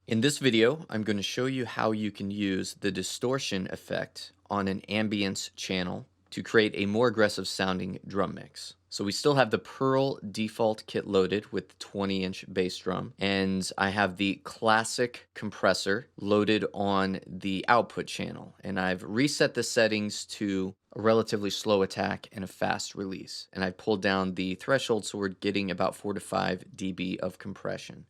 In this video, I'm going to show you how you can use the distortion effect on an ambience channel to create a more aggressive sounding drum mix. So we still have the Pearl default kit loaded with 20-inch bass drum, and I have the classic compressor loaded on the output channel, and I've reset the settings to a relatively slow attack and a fast release, and I've pulled down the threshold so we're getting about 4 to 5 dB of compression.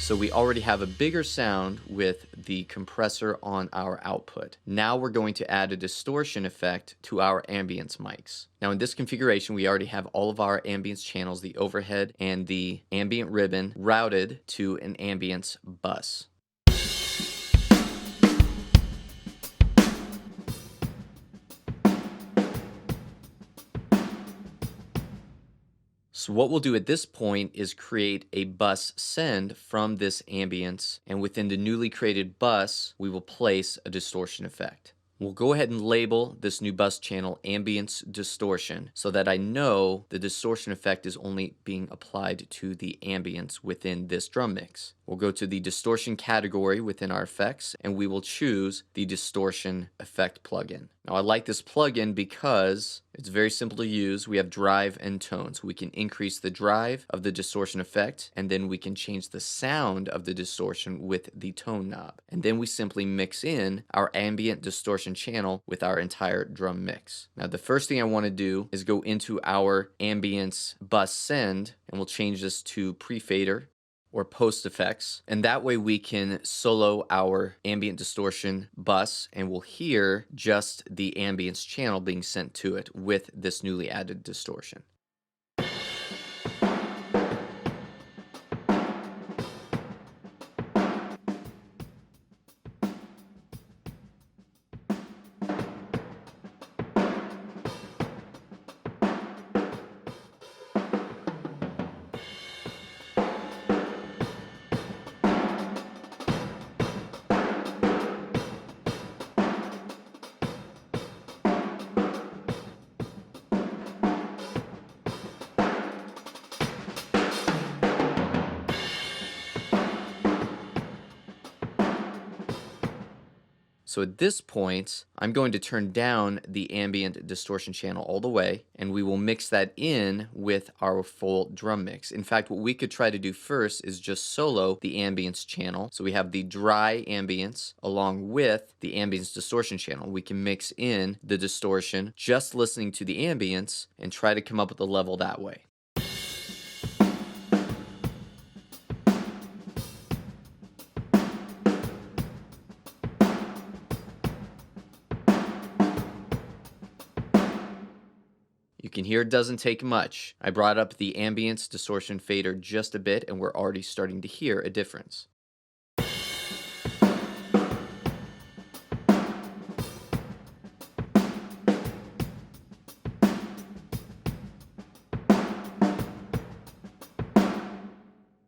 So we already have a bigger sound with the compressor on our output. Now we're going to add a distortion effect to our ambience mics. Now in this configuration, we already have all of our ambience channels, the overhead and the ambient ribbon, routed to an ambience bus. So what we'll do at this point is create a bus send from this ambience, and within the newly created bus, we will place a distortion effect. We'll go ahead and label this new bus channel ambience distortion so that I know the distortion effect is only being applied to the ambience within this drum mix. We'll go to the distortion category within our effects, and we will choose the distortion effect plugin. Now I like this plugin because it's very simple to use. We have drive and tone, so we can increase the drive of the distortion effect, and then we can change the sound of the distortion with the tone knob. And then we simply mix in our ambient distortion channel with our entire drum mix. Now the first thing I want to do is go into our ambience bus send, and we'll change this to pre-fader or post effects, and that way we can solo our ambient distortion bus, and we'll hear just the ambience channel being sent to it with this newly added distortion. So at this point, I'm going to turn down the ambient distortion channel all the way, and we will mix that in with our full drum mix. In fact, what we could try to do first is just solo the ambience channel. So we have the dry ambience along with the ambience distortion channel. We can mix in the distortion just listening to the ambience and try to come up with a level that way. You can hear it doesn't take much. I brought up the ambience distortion fader just a bit, and we're already starting to hear a difference.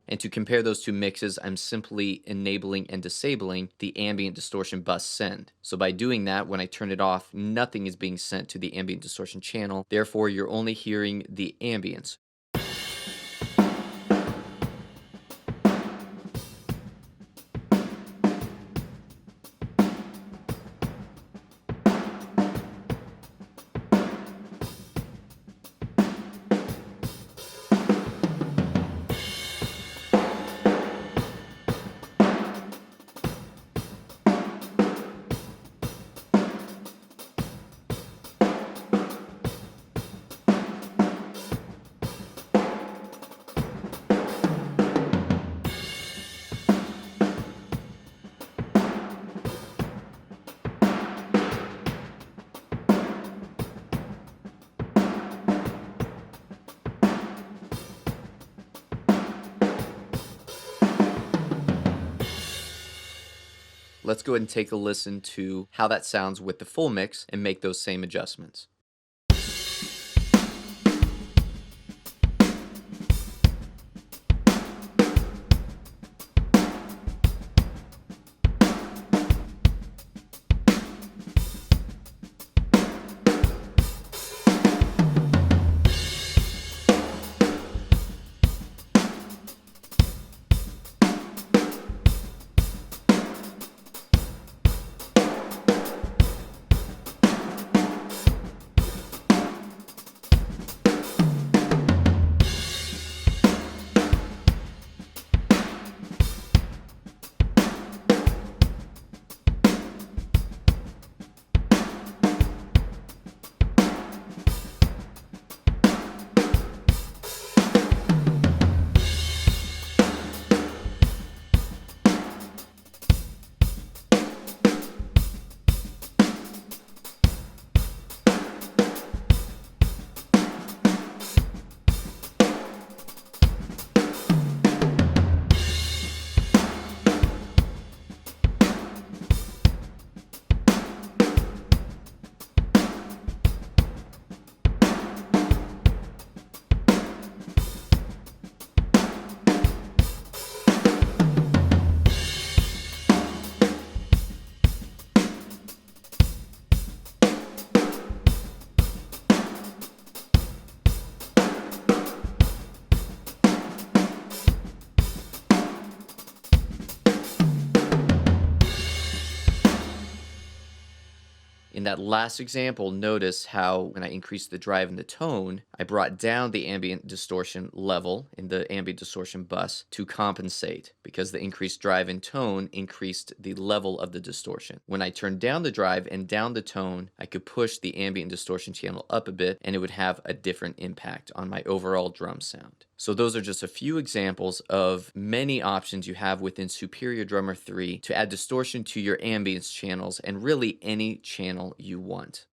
And to compare those two mixes, I'm simply enabling and disabling the ambient distortion bus send. So by doing that, when I turn it off, nothing is being sent to the ambient distortion channel. Therefore, you're only hearing the ambience. Let's go ahead and take a listen to how that sounds with the full mix and make those same adjustments. In that last example, notice how when I increased the drive and the tone, I brought down the ambient distortion level in the ambient distortion bus to compensate, because the increased drive and tone increased the level of the distortion. When I turned down the drive and down the tone, I could push the ambient distortion channel up a bit and it would have a different impact on my overall drum sound. So those are just a few examples of many options you have within Superior Drummer 3 to add distortion to your ambience channels and really any channel you want.